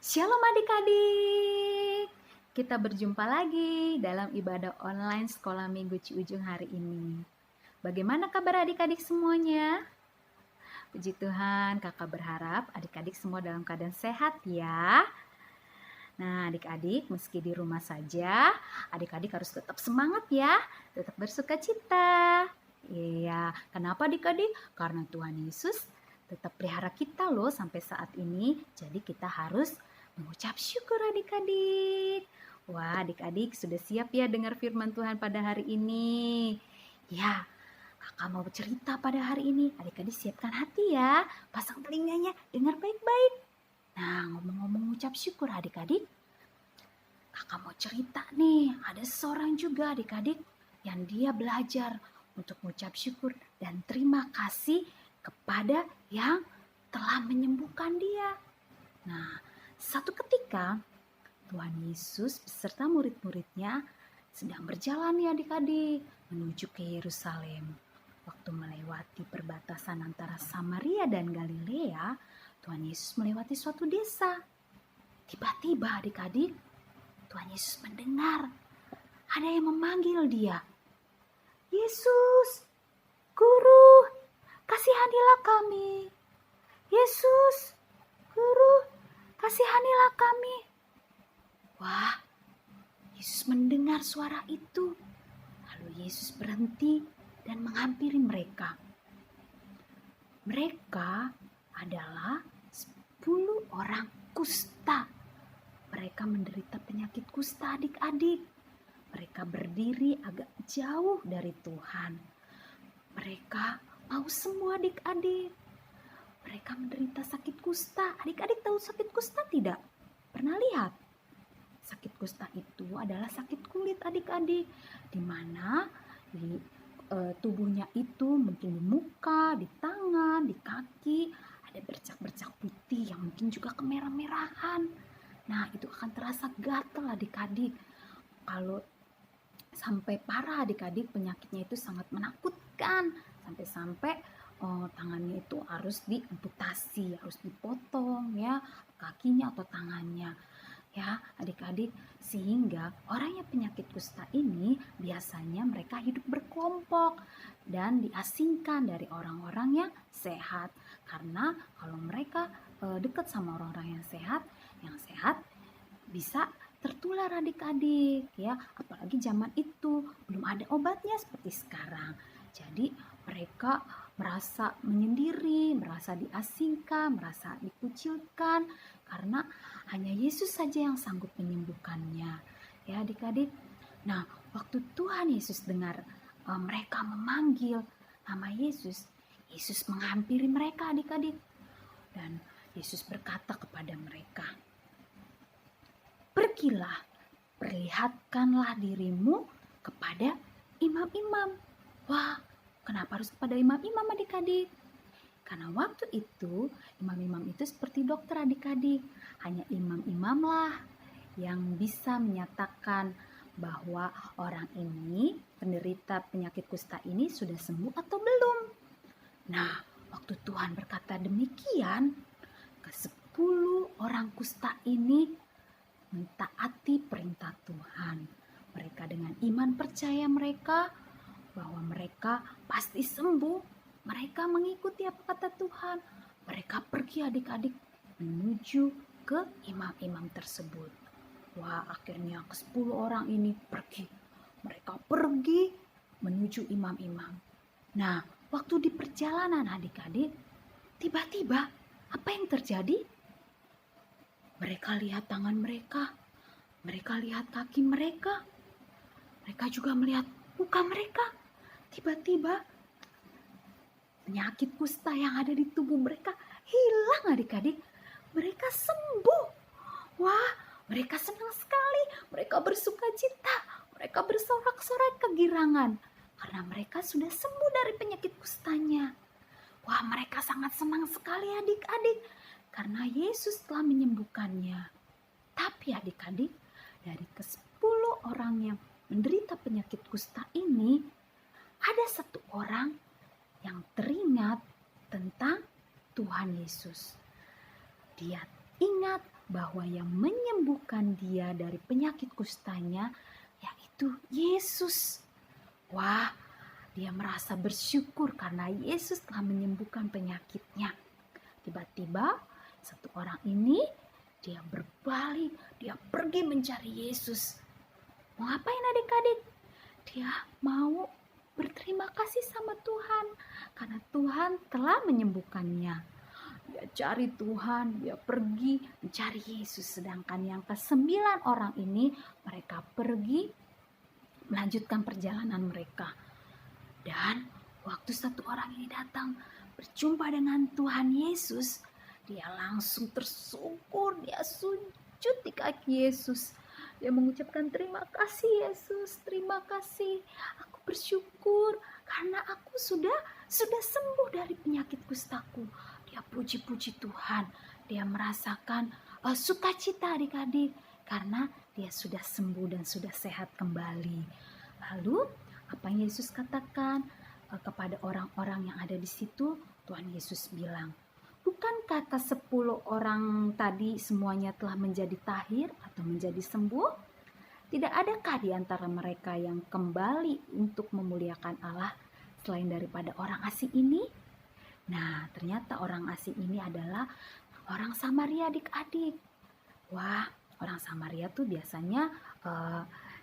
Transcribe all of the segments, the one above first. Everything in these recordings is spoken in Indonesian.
Shalom adik-adik, kita berjumpa lagi dalam ibadah online sekolah minggu Ciujung hari ini. Bagaimana kabar adik-adik semuanya? Puji Tuhan, kakak berharap adik-adik semua dalam keadaan sehat ya. Nah adik-adik, meski di rumah saja, adik-adik harus tetap semangat ya, tetap bersuka cita. Iya, kenapa adik-adik? Karena Tuhan Yesus tetap pelihara kita loh sampai saat ini. Jadi kita harus mengucap syukur adik-adik. Wah, adik-adik sudah siap ya dengar firman Tuhan pada hari ini? Ya, kakak mau cerita pada hari ini. Adik-adik siapkan hati ya, pasang telinganya, dengar baik-baik. Nah, ngomong-ngomong ucap syukur adik-adik, kakak mau cerita nih, ada seorang juga adik-adik yang dia belajar untuk mengucap syukur dan terima kasih kepada yang telah menyembuhkan dia. Nah, satu ketika Tuhan Yesus beserta murid-muridnya sedang berjalan ya adik-adik menuju ke Yerusalem. Waktu melewati perbatasan antara Samaria dan Galilea, Tuhan Yesus melewati suatu desa. Tiba-tiba adik-adik, Tuhan Yesus mendengar ada yang memanggil dia. Yesus, Guru, kasihanilah kami. Yesus, Guru, kasihanilah kami. Wah, Yesus mendengar suara itu. Lalu Yesus berhenti dan menghampiri mereka. Mereka adalah 10 orang kusta. Mereka menderita penyakit kusta adik-adik. Mereka berdiri agak jauh dari Tuhan. Mereka mau semua adik-adik. Mereka menderita sakit kusta. Adik-adik tahu sakit kusta tidak? Pernah lihat? Sakit kusta itu adalah sakit kulit adik-adik. Di mana di tubuhnya itu mungkin di muka, di tangan, di kaki ada bercak-bercak putih yang mungkin juga kemerah-merahan. Nah, itu akan terasa gatal adik-adik. Kalau sampai parah adik-adik, penyakitnya itu sangat menakutkan. Sampai-sampai tangannya itu harus diamputasi, harus dipotong ya, kakinya atau tangannya. Ya, adik-adik, sehingga orang yang penyakit kusta ini biasanya mereka hidup berkelompok dan diasingkan dari orang-orang yang sehat. Karena kalau mereka dekat sama orang-orang yang sehat bisa tertular adik-adik ya, apalagi zaman itu belum ada obatnya seperti sekarang. Jadi mereka merasa menyendiri, merasa diasingkan, merasa dikucilkan karena hanya Yesus saja yang sanggup menyembuhkannya. Ya adik-adik. Nah, waktu Tuhan Yesus dengar mereka memanggil nama Yesus, Yesus menghampiri mereka adik-adik. Dan Yesus berkata kepada mereka, "Pergilah, perlihatkanlah dirimu kepada imam-imam." Wah, kenapa harus kepada imam-imam adik-adik? Karena waktu itu imam-imam itu seperti dokter adik-adik. Hanya imam-imamlah yang bisa menyatakan bahwa orang ini penderita penyakit kusta ini sudah sembuh atau belum. Nah, waktu Tuhan berkata demikian, ke-10 orang kusta ini mentaati perintah Tuhan. Mereka dengan iman percaya mereka bahwa mereka pasti sembuh. Mereka mengikuti apa kata Tuhan. Mereka pergi adik-adik menuju ke imam-imam tersebut. Wah, akhirnya ke-10 orang ini pergi. Mereka pergi menuju imam-imam. Nah, waktu di perjalanan adik-adik, tiba-tiba apa yang terjadi? Mereka lihat tangan mereka, mereka lihat kaki mereka, mereka juga melihat muka mereka. Tiba-tiba penyakit kusta yang ada di tubuh mereka hilang adik-adik. Mereka sembuh. Wah, mereka senang sekali. Mereka bersuka cita. Mereka bersorak-sorai kegirangan. Karena mereka sudah sembuh dari penyakit kustanya. Wah, mereka sangat senang sekali adik-adik. Karena Yesus telah menyembuhkannya. Tapi adik-adik, dari ke-10 orang yang menderita penyakit kusta ini, ada satu orang yang teringat tentang Tuhan Yesus. Dia ingat bahwa yang menyembuhkan dia dari penyakit kustanya yaitu Yesus. Wah, dia merasa bersyukur karena Yesus telah menyembuhkan penyakitnya. Tiba-tiba satu orang ini dia berbalik, dia pergi mencari Yesus. Mau ngapain adik-adik? Dia mau berterima kasih sama Tuhan karena Tuhan telah menyembuhkannya. Dia cari Tuhan, dia pergi mencari Yesus. Sedangkan yang ke-9 orang ini, mereka pergi melanjutkan perjalanan mereka. Dan waktu satu orang ini datang berjumpa dengan Tuhan Yesus, dia langsung tersungkur, dia sujud di kaki Yesus. Dia mengucapkan terima kasih Yesus, terima kasih. Aku bersyukur karena aku sudah sembuh dari penyakit kustaku. Dia puji-puji Tuhan. Dia merasakan sukacita adik-adik karena dia sudah sembuh dan sudah sehat kembali. Lalu apa yang Yesus katakan kepada orang-orang yang ada di situ? Tuhan Yesus bilang, bukankah ke-10 orang tadi semuanya telah menjadi tahir atau menjadi sembuh? Tidak adakah di antara mereka yang kembali untuk memuliakan Allah selain daripada orang asing ini? Nah, ternyata orang asing ini adalah orang Samaria adik-adik. Wah, orang Samaria tuh biasanya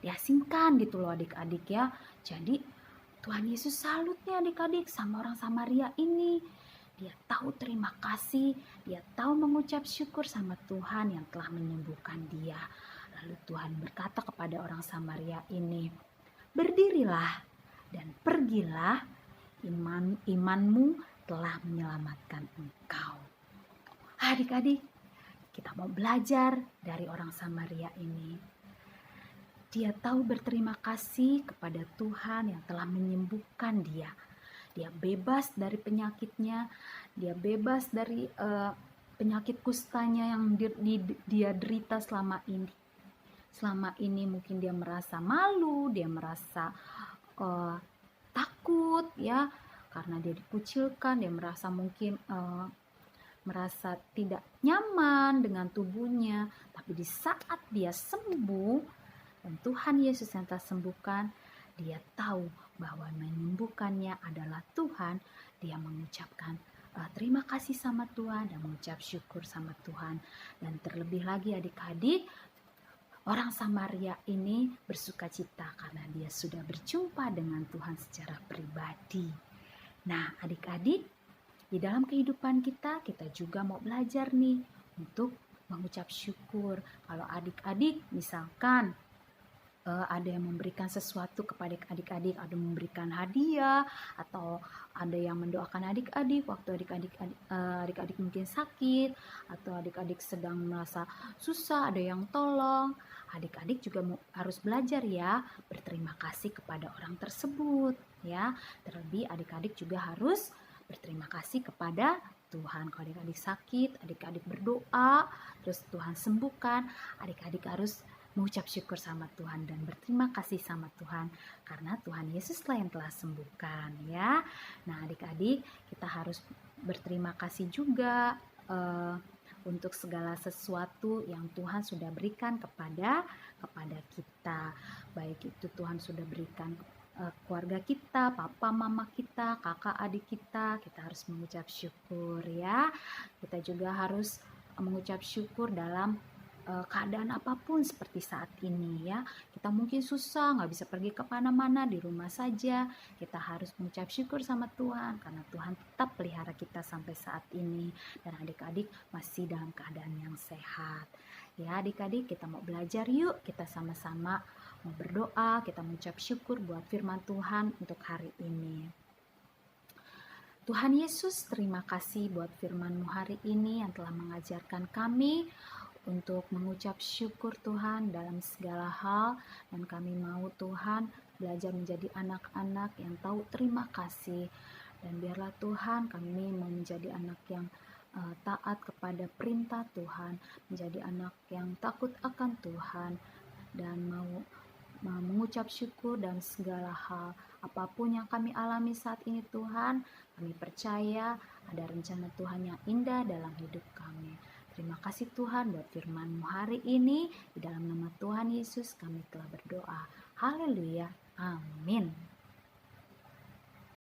diasingkan gitu loh adik-adik ya. Jadi Tuhan Yesus salutnya adik-adik sama orang Samaria ini. Dia tahu terima kasih, dia tahu mengucap syukur sama Tuhan yang telah menyembuhkan dia. Lalu Tuhan berkata kepada orang Samaria ini, berdirilah dan pergilah, imanmu telah menyelamatkan engkau. Adik-adik, kita mau belajar dari orang Samaria ini. Dia tahu berterima kasih kepada Tuhan yang telah menyembuhkan dia. Dia bebas dari penyakitnya, dia bebas dari penyakit kustanya yang dia derita selama ini. Selama ini mungkin dia merasa malu, dia merasa takut ya, karena dia dikucilkan, dia merasa mungkin merasa tidak nyaman dengan tubuhnya. Tapi di saat dia sembuh dan Tuhan Yesus yang telah sembuhkan, dia tahu bahwa menyembuhkannya adalah Tuhan. Dia mengucapkan terima kasih sama Tuhan dan mengucap syukur sama Tuhan. Dan terlebih lagi adik-adik, orang Samaria ini bersukacita karena dia sudah berjumpa dengan Tuhan secara pribadi. Nah adik-adik, di dalam kehidupan kita juga mau belajar nih untuk mengucap syukur. Kalau adik-adik misalkan ada yang memberikan sesuatu kepada adik-adik, ada yang memberikan hadiah, atau ada yang mendoakan adik-adik waktu adik-adik mungkin sakit, atau adik-adik sedang merasa susah, ada yang tolong. Adik-adik juga harus belajar ya, berterima kasih kepada orang tersebut ya. Terlebih adik-adik juga harus berterima kasih kepada Tuhan. Kalau adik-adik sakit, adik-adik berdoa, terus Tuhan sembuhkan, adik-adik harus mengucap syukur sama Tuhan dan berterima kasih sama Tuhan karena Tuhan Yesuslah yang telah sembuhkan ya. Nah adik-adik, kita harus berterima kasih juga untuk segala sesuatu yang Tuhan sudah berikan kepada kita. Baik itu Tuhan sudah berikan keluarga kita, papa mama kita, kakak adik kita harus mengucap syukur ya. Kita juga harus mengucap syukur dalam keadaan apapun seperti saat ini ya. Kita mungkin susah, nggak bisa pergi ke mana-mana, di rumah saja. Kita harus mengucap syukur sama Tuhan karena Tuhan tetap pelihara kita sampai saat ini dan adik-adik masih dalam keadaan yang sehat. Ya adik-adik, kita mau belajar yuk, kita sama-sama mau berdoa, kita mengucap syukur buat firman Tuhan untuk hari ini. Tuhan Yesus, terima kasih buat firman-Mu hari ini yang telah mengajarkan kami untuk mengucap syukur Tuhan dalam segala hal, dan kami mau Tuhan belajar menjadi anak-anak yang tahu terima kasih, dan biarlah Tuhan kami mau menjadi anak yang taat kepada perintah Tuhan, menjadi anak yang takut akan Tuhan dan mau mengucap syukur dalam segala hal. Apapun yang kami alami saat ini Tuhan, kami percaya ada rencana Tuhan yang indah dalam hidup kami. Terima kasih Tuhan buat firman-Mu hari ini. Di dalam nama Tuhan Yesus kami telah berdoa. Haleluya. Amin.